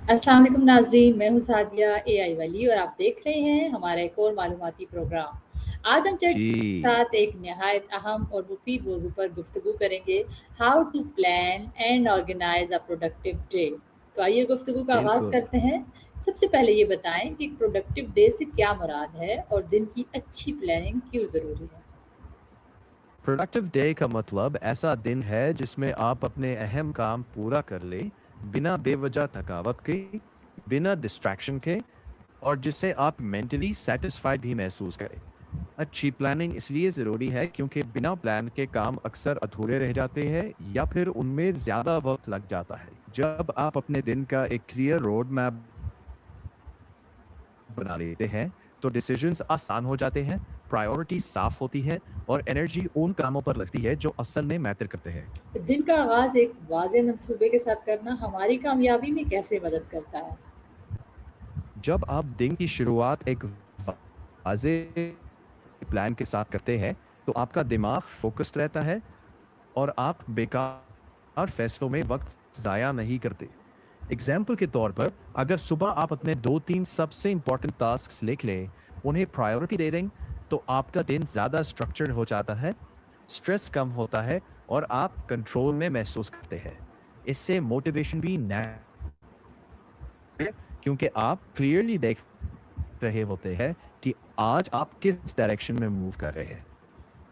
अस्सलाम वालेकुम नाज़रीन, मैं हूँ सादिया एआई वाली और आप देख रहे हैं हमारा एक और मालूमाती प्रोग्राम। आज हम चर्च के जी, साथ एक नहायत अहम और मुफीद मौजू पर गुफ्तगू करेंगे, how to plan and organise a productive day. तो आइए गुफ्तगू का आगाज़ बिल्कुल। करते हैं। सबसे पहले ये बताएं कि प्रोडक्टिव डे से क्या मुराद है और दिन की अच्छी प्लानिंग क्यों ज़रूरी है? प्रोडक्टिव डे का मतलब ऐसा दिन है जिसमें आप अपने अहम काम पूरा कर लें, बिना बेवजह थकावट के, बिना डिस्ट्रैक्शन के और जिससे आप मेंटली सैटिस्फाइड भी महसूस करें। अच्छी प्लानिंग इसलिए ज़रूरी है क्योंकि बिना प्लान के काम अक्सर अधूरे रह जाते हैं या फिर उनमें ज़्यादा वक्त लग जाता है। जब आप अपने दिन का एक क्लियर रोड मैप बना लेते हैं तो डिसीजंस आसान हो जाते हैं, प्रायोरिटी साफ होती है और एनर्जी उन कामों पर लगती है जो असल में मैटर करते हैं। दिन का आगाज़ एक वाज़े मंसूबे के साथ करना हमारी कामयाबी में कैसे मदद करता है? जब आप दिन की शुरुआत एक वाजे प्लान के साथ करते हैं तो आपका दिमाग फोकस्ड रहता है और आप बेकार फैसलों में वक्त ज़ाया नहीं करते। एग्जाम्पल के तौर पर अगर सुबह आप अपने 2-3 सबसे इंपॉर्टेंट टास्क्स लिख लें, उन्हें प्रायोरिटी दे दें, तो आपका दिन ज़्यादा स्ट्रक्चर्ड हो जाता है, स्ट्रेस कम होता है और आप कंट्रोल में महसूस करते हैं। इससे मोटिवेशन भी क्योंकि आप क्लियरली देख रहे होते हैं कि आज आप किस डायरेक्शन में मूव कर रहे हैं।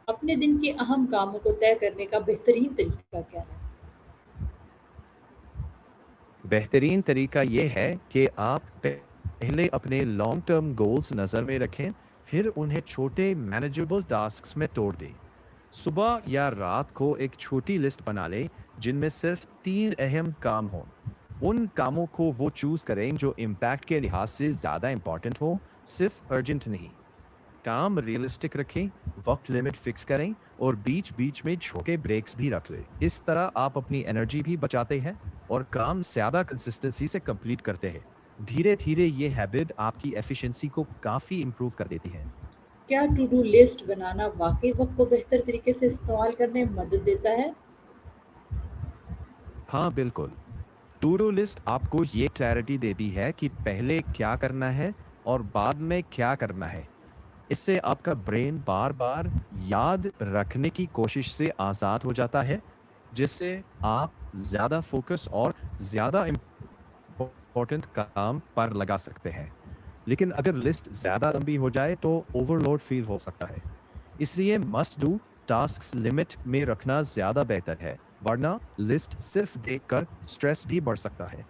अपने दिन के अहम कामों को तय करने का बेहतरीन तरीका क्या है? बेहतरीन तरीका ये है कि आप पहले अपने लॉन्ग टर्म गोल्स नज़र में रखें, फिर उन्हें छोटे मैनेजेबल टास्क्स में तोड़ दें। सुबह या रात को एक छोटी लिस्ट बना लें जिनमें सिर्फ 3 अहम काम हों। उन कामों को वो चूज़ करें जो इम्पैक्ट के लिहाज से ज़्यादा इम्पॉर्टेंट हो, सिर्फ अर्जेंट नहीं। काम रियलिस्टिक रखें, वक्त लिमिट फिक्स करें और बीच-बीच में छोटे ब्रेक्स भी रख लें। इस तरह आप अपनी एनर्जी भी बचाते हैं और काम ज़्यादा कंसिस्टेंसी से कंप्लीट करते हैं। धीरे-धीरे ये हैबिट आपकी एफिशिएंसी को काफ़ी इम्प्रूव कर देती है। क्या टू डू लिस्ट बनाना वाकई वक्त को बेहतर तरीके से इस्तेमाल करने में मदद देता है? हाँ, बिल्कुल। टू डू लिस्ट आपको ये क्लैरिटी देती है कि पहले क्या करना है और बाद में क्या करना है। इससे आपका ब्रेन बार-बार याद रखने की कोशिश से आज़ाद हो जाता है, जिससे आप ज़्यादा फ़ोकस और ज़्यादा इम्पोर्टेंट काम पर लगा सकते हैं। लेकिन अगर लिस्ट ज़्यादा लंबी हो जाए तो ओवरलोड फ़ील हो सकता है। इसलिए मस्ट डू टास्क्स लिमिट में रखना ज़्यादा बेहतर है, वरना लिस्ट सिर्फ देखकर स्ट्रेस भी बढ़ सकता है।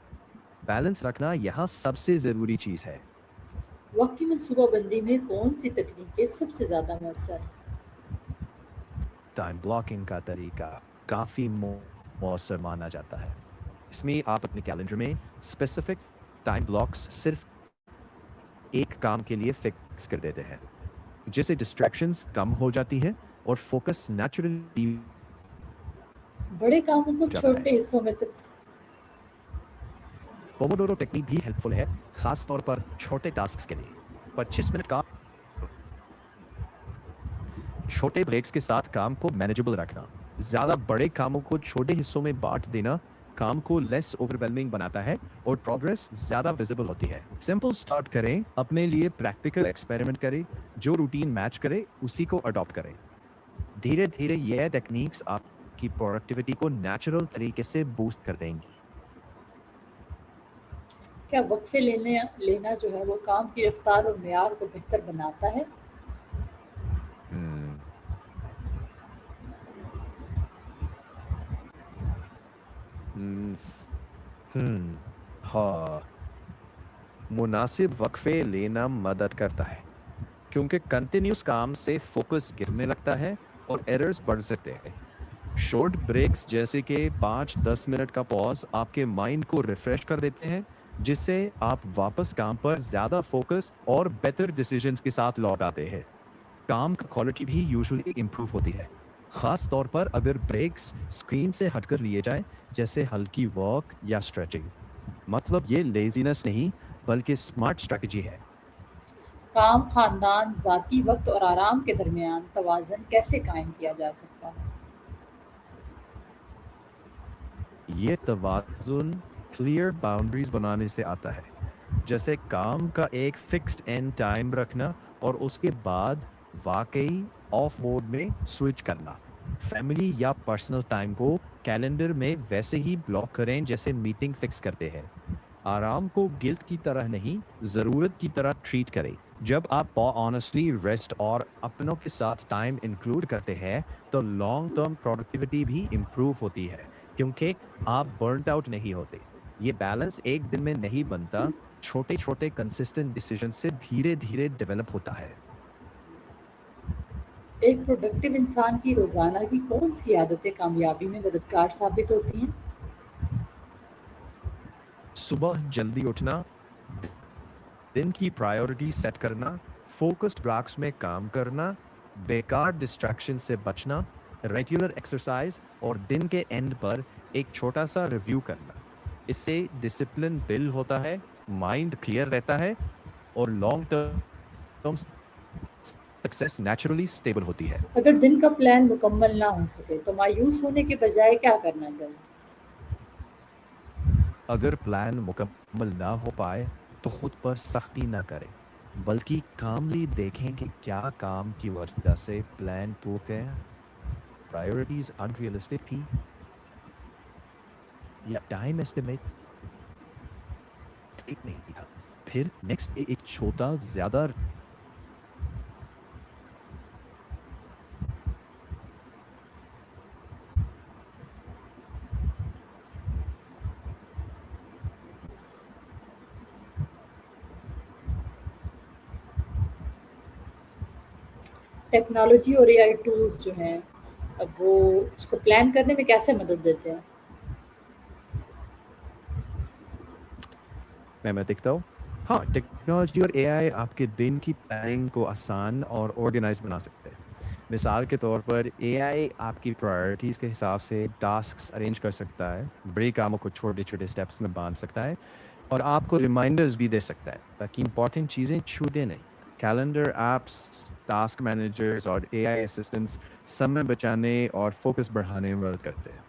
बैलेंस रखना यहाँ सबसे ज़रूरी चीज़ है। वक्त की मनसूबाबंदी में कौन सी तकनीकें सबसे ज़्यादा मौसर हैं? टाइम ब्लॉकिंग का तरीका काफ़ी मौसर माना जाता है। इसमें आप अपने कैलेंडर में स्पेसिफिक टाइम ब्लॉक्स सिर्फ एक काम के लिए फिक्स कर देते हैं, जिससे डिस्ट्रैक्शंस कम हो जाती है और फोकस नेचुरली बड़े कामों को हो जाता है। छोटे हिस्सों में तक पोमोडोरो टेक्निक भी हेल्पफुल है, खास तौर पर छोटे टास्क्स के लिए। 25 मिनट का छोटे ब्रेक्स के साथ काम को मैनेजेबल रखना, ज़्यादा बड़े कामों को छोटे हिस्सों में बांट देना काम को लेस ओवरवेलमिंग बनाता है और प्रोग्रेस ज़्यादा विजिबल होती है। सिंपल स्टार्ट करें, अपने लिए प्रैक्टिकल एक्सपेरिमेंट करें, जो रूटीन मैच करे उसी को अडॉप्ट करें। धीरे धीरे यह टेक्निक्स आपकी प्रोडक्टिविटी को नेचुरल तरीके से बूस्ट कर देंगी। क्या वक्फे लेने लेना जो है वो काम की रफ्तार और मेयार को बेहतर बनाता है? हम्म हम्म हम्म, हाँ, मुनासिब वक्फे लेना मदद करता है क्योंकि कंटिन्यूस काम से फोकस गिरने लगता है और एरर्स बढ़ सकते हैं। शॉर्ट ब्रेक्स जैसे कि 5-10 मिनट का पॉज आपके माइंड को रिफ्रेश कर देते हैं, जिससे आप वापस काम पर ज़्यादा फोकस और बेहतर डिसीजंस के साथ लौट आते हैं। काम का क्वालिटी भी यूजुअली इम्प्रूव होती है, खास तौर पर अगर ब्रेक्स स्क्रीन से हटकर लिए जाएं, जैसे हल्की वॉक या स्ट्रेचिंग। मतलब ये लेजीनेस नहीं, बल्कि स्मार्ट स्ट्रैटेजी है। काम, खानदान, ज़ाती वक्त और आराम के दरमियान तवाज़न कैसे कायम किया जा सकता है? ये तवाज़ुन क्लियर बाउंड्रीज बनाने से आता है, जैसे काम का एक फिक्स्ड एंड टाइम रखना और उसके बाद वाकई ऑफ मोड में स्विच करना। फैमिली या पर्सनल टाइम को कैलेंडर में वैसे ही ब्लॉक करें जैसे मीटिंग फिक्स करते हैं। आराम को गिल्ट की तरह नहीं, ज़रूरत की तरह ट्रीट करें। जब आप ऑनेस्टली रेस्ट और अपनों के साथ टाइम इंक्लूड करते हैं तो लॉन्ग टर्म प्रोडक्टिविटी भी इम्प्रूव होती है, क्योंकि आप बर्नड आउट नहीं होते। ये बैलेंस एक दिन में नहीं बनता, छोटे छोटे कंसिस्टेंट डिसीजन से धीरे धीरे डेवलप होता है। एक प्रोडक्टिव इंसान की रोज़ाना की कौन-सी आदतें कामयाबी में मददगार साबित होती हैं? सुबह जल्दी उठना, दिन की प्रायोरिटी सेट करना, फोकस्ड ब्लॉक्स में काम करना, बेकार डिस्ट्रैक्शन से बचना, रेगुलर एक्सरसाइज और दिन के एंड पर एक छोटा सा रिव्यू करना। इससे डिसिप्लिन बिल्ड होता है, माइंड क्लियर रहता है और long term success naturally stable होती है। अगर दिन का प्लान मुकम्मल ना हो सके, तो मायूस होने के बजाय क्या करना चाहिए? अगर प्लान मुकम्मल ना हो पाए तो खुद पर सख्ती ना करें, बल्कि कामली देखें कि क्या काम की वजह से प्लान टूट गया, प्रायोरिटीज अनरियलिस्टिक थी या टाइम एस्टिमेट ठीक नहीं था। फिर नेक्स्ट एक छोटा ज्यादा टेक्नोलॉजी और एआई टूल्स जो हैं, अब वो उसको प्लान करने में कैसे मदद देते हैं? मैं देखता हूँ। हाँ, टेक्नोलॉजी और एआई आपके दिन की प्लानिंग को आसान और ऑर्गेनाइज बना सकते हैं। मिसाल के तौर पर एआई आपकी प्रायोरिटीज़ के हिसाब से टास्क्स अरेंज कर सकता है, बड़े कामों को छोटे छोटे स्टेप्स में बांध सकता है और आपको रिमाइंडर्स भी दे सकता है ताकि इंपॉर्टेंट चीज़ें छूटे नहीं। कैलेंडर ऐप्स, टास्क मैनेजर्स और एआई असिस्टेंट्स समय बचाने और फोकस बढ़ाने में मदद करते हैं।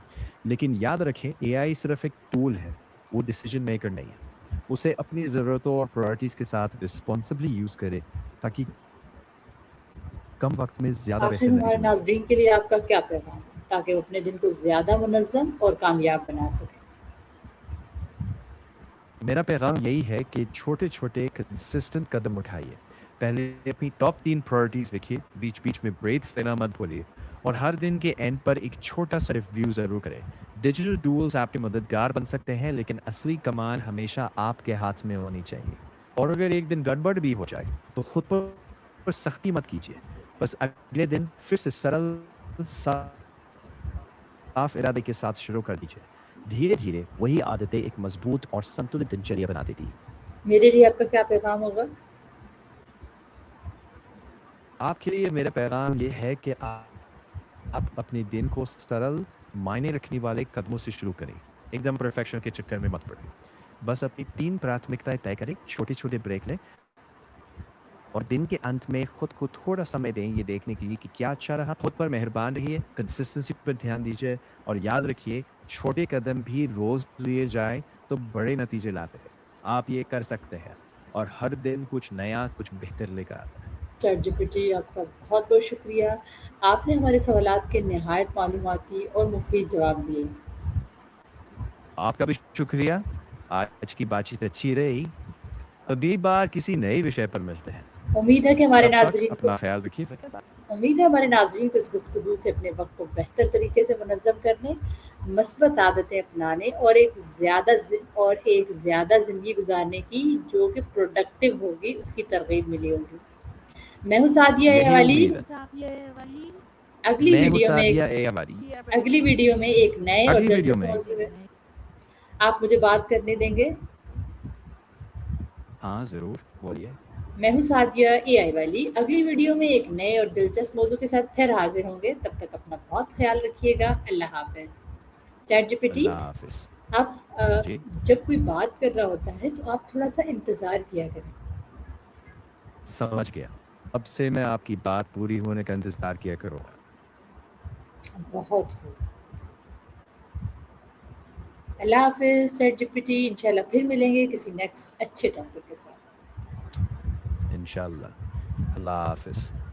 लेकिन याद रखें, एआई सिर्फ एक टूल है, वो डिसीजन मेकर नहीं है। उसे अपनी ज़रूरतों और प्रायोरिटीज़ के साथ रिस्पॉन्सिबली यूज़ करें ताकि कम वक्त में ज़्यादा आखिर बेहतर में हमारे नतीजे मिल सकें। नाज़रीन के लिए आपका क्या पैगाम है, ताकि वो अपने दिन को ज़्यादा मुनज़्ज़म और कामयाब बना सकें? मेरा पैगाम यही है कि छोटे-छोटे कंसिस्टेंट कदम उठाइए। पहले अपनी टॉप 3 प्रायोरिटीज़ लिखिए, बीच-बीच में ब्रेक्स लेना मत भूलिए और हर दिन के एंड पर एक छोटा-सा रिव्यू ज़रूर करें। डिजिटल टूल्स आपके मददगार बन सकते हैं, लेकिन असली कमान हमेशा आपके हाथ में होनी चाहिए। और अगर एक दिन गड़बड़ भी हो जाए, तो खुद पर सख्ती मत कीजिए। बस अगले दिन फिर से सरल, साफ इरादे के साथ शुरू कर दीजिए। धीरे-धीरे वही आदतें एक मजबूत और संतुलित दिनचर्या बना देती हैं। मेरे लिए आपका क्या पैगाम होगा? आपके लिए मेरा पैगाम ये है कि आप अपने दिन को सरल, मायने रखने वाले कदमों से शुरू करें। एकदम परफेक्शन के चक्कर में मत पड़ें। बस अपनी 3 प्राथमिकताएँ तय करें, छोटे-छोटे ब्रेक लें और दिन के अंत में खुद को थोड़ा समय दें ये देखने के लिए कि क्या अच्छा रहा। खुद पर मेहरबान रहिए, कंसिस्टेंसी पर ध्यान दीजिए और याद रखिए, छोटे कदम भी रोज़ लिए जाएँ तो बड़े नतीजे लाते हैं। आप ये कर सकते हैं और हर दिन कुछ नया, कुछ बेहतर लेकर आता है। चैटजीपीटी आपका बहुत-बहुत शुक्रिया। आपने हमारे सवालात के निहायत मालूमाती और मुफ़ीद जवाब दिए। आपका भी शुक्रिया। आज की बातचीत अच्छी रही। अगली बार किसी नए विषय पर मिलते हैं। उम्मीद है कि हमारे तब तक नाज़रीन को अपना ख़्याल रखिए। उम्मीद है हमारे नाज़रीन को इस गुफ्तगू से अपने वक़्त को बेहतर तरीके से मुनज़्ज़म करने, मस्बत आदतें अपनाने और एक ज़्यादा ज़िंदगी गुज़ारने की जो कि प्रोडक्टिव होगी, उसकी तरग़ीब मिली होगी। मैं हूँ सादिया यही वाली। उम्मीद है। अगली मैं हूँ वीडियो में सादिया ए हमारी। अगली वीडियो में एक नए और अगली वीडियो दिलचस्प में मौज़ू आप मुझे बात करने देंगे? हाँ, ज़रूर, बोलिए। मैं हूँ सादिया एआई वाली। अगली वीडियो में एक नए और दिलचस्प मौज़ू के साथ फिर हाज़िर होंगे। तब तक अपना बहुत ख़्याल रखिएगा। अल्लाह हाफ़िज़। चैटजीपीटी, अल्लाह हाफ़िज़। आप जी, जब कोई बात कर रहा होता है, तो आप थोड़ा-सा इंतज़ार किया करें। समझ गया। अब से मैं आपकी बात पूरी होने का इंतज़ार किया करूँगा। बहुत खूब। अल्लाह हाफ़िज़ चैट जीपीटी इंशाल्लाह फिर मिलेंगे किसी नेक्स्ट अच्छे टॉपिक के साथ। इंशाल्लाह। अल्लाह हाफ़िज़।